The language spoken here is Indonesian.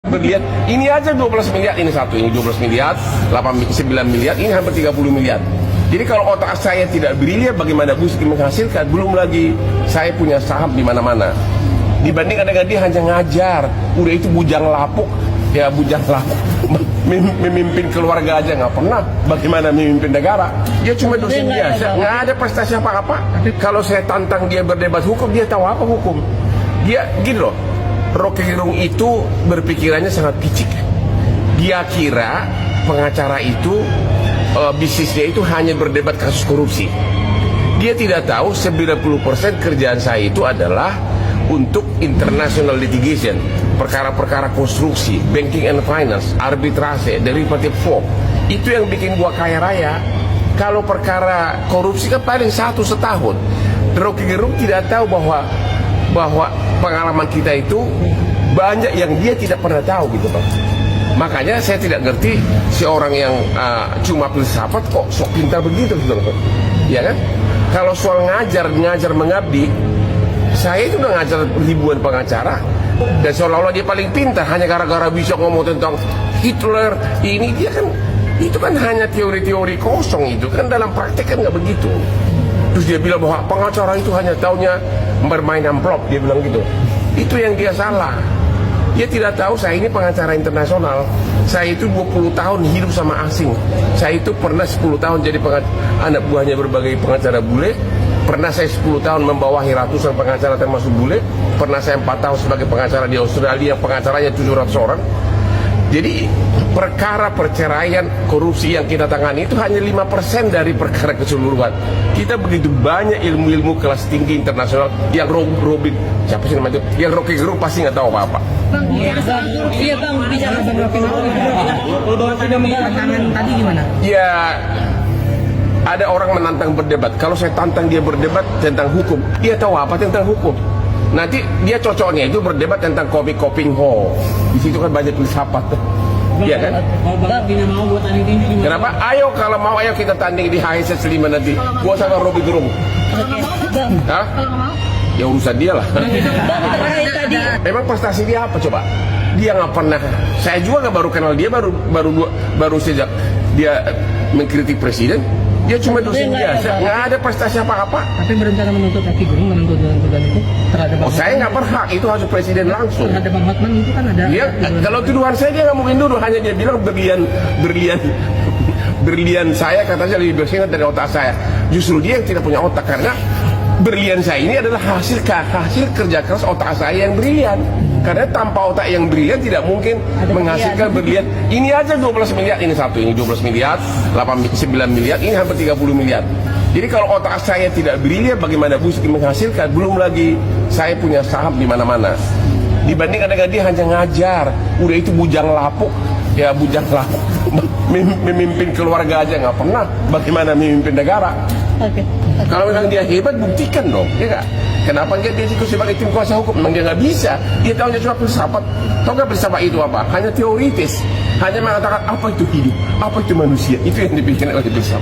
Berlihat, ini aja 12 miliar, ini satu, ini 12 miliar, 9 miliar, ini hampir 30 miliar. Jadi kalau otak saya tidak brilian, bagaimana Busky menghasilkan? Belum lagi saya punya saham di mana-mana. Dibandingkan dengan dia hanya ngajar, udah itu bujang lapuk, ya bujang lapuk. Memimpin keluarga aja nggak pernah. Bagaimana memimpin negara? Dia cuma dosen biasa, nggak ada prestasi apa-apa. Kalau saya tantang dia berdebat hukum, dia tahu apa hukum? Dia gini loh. Rocky Gerung itu berpikirannya sangat picik. Dia kira pengacara itu bisnisnya itu hanya berdebat kasus korupsi. Dia tidak tahu 90% kerjaan saya itu adalah untuk international litigation, perkara-perkara konstruksi, banking and finance, arbitrase, derivative form. Itu yang bikin gua kaya raya. Kalau perkara korupsi kan paling 1 setahun. Rocky Gerung tidak tahu bahwa pengalaman kita itu banyak yang dia tidak pernah tahu gitu Pak. Makanya saya tidak ngerti si orang yang cuma filsafat kok sok pintar begitu gitu loh. Ya kan? Kalau soal ngajar mengabdi, saya itu udah ngajar ribuan pengacara dan seolah-olah dia paling pintar hanya gara-gara bisa ngomong tentang Hitler. Ini dia kan itu kan hanya teori-teori kosong, itu kan dalam praktek kan nggak begitu. Terus dia bilang bahwa pengacara itu hanya taunya bermain amplop, dia bilang gitu. Itu yang dia salah. Dia tidak tahu saya ini pengacara internasional. Saya itu 20 tahun hidup sama asing. Saya itu pernah 10 tahun jadi anak buahnya berbagai pengacara bule. Pernah saya 10 tahun membawahi ratusan pengacara termasuk bule. Pernah saya 4 tahun sebagai pengacara di Australia, pengacaranya 700 orang. Jadi perkara perceraian korupsi yang kita tangani itu hanya 5% dari perkara keseluruhan. Kita begitu banyak ilmu-ilmu kelas tinggi internasional yang siapa sih namanya itu? Yang Rocky Gerung pasti nggak tahu apa-apa. Bang, iya bang, bicara Bang Rocky Gerung. Kalau Bang tidak tantangan tadi gimana? Ya, ada orang menantang berdebat. Kalau saya tantang dia berdebat tentang hukum, dia tahu apa tentang hukum? Nanti dia cocoknya itu berdebat tentang Koping Ho. Di situ kan banyak filsafat. Iya kan? Kalau Bang tidak mau buat tanding tinju gimana? Kenapa? Ayo kalau mau ayo kita tanding di HSS 5 nanti. Gua sama Rocky Gerung. Hah? Ya urusan dia lah. Memang prestasi dia apa coba? Dia nggak pernah. Saya juga nggak baru kenal dia baru sejak dia mengkritik presiden. Dia cuma dosen biasa, nggak ada prestasi apa-apa. Tapi berencana menuntut Rocky Gerung menuntut itu terhadap Bang saya nggak berhak, itu harus presiden langsung. terhadap Bang Hotman itu kan ada. Dia kalau tuduhan saya dia nggak mungkin duduk, hanya dia bilang berlian saya katanya lebih bersinar dari otak saya. Justru dia yang tidak punya otak karena berlian saya ini adalah hasil kerja keras otak saya yang brilian. Karena tanpa otak yang brilian tidak mungkin menghasilkan berlian. Ini aja 12 miliar, ini satu, ini 12 miliar, 9 miliar, ini hampir 30 miliar. Jadi kalau otak saya tidak brilian, bagaimana Busky menghasilkan? Belum lagi saya punya saham di mana-mana. Dibandingkan dengan dia hanya ngajar, udah itu bujang lapuk, ya bujang lapuk. Memimpin keluarga aja nggak pernah. Bagaimana memimpin negara? Kalau memang dia hebat, buktikan dong, ya nggak? Kenapa dia ikut sebagai tim kuasa hukum? Memang dia nggak bisa. Dia tahunya cuma filsafat. Tahu nggak filsafat itu apa? Hanya teoritis. Hanya mengatakan apa itu hidup, apa itu manusia. Itu yang dipikirkan oleh filsafat.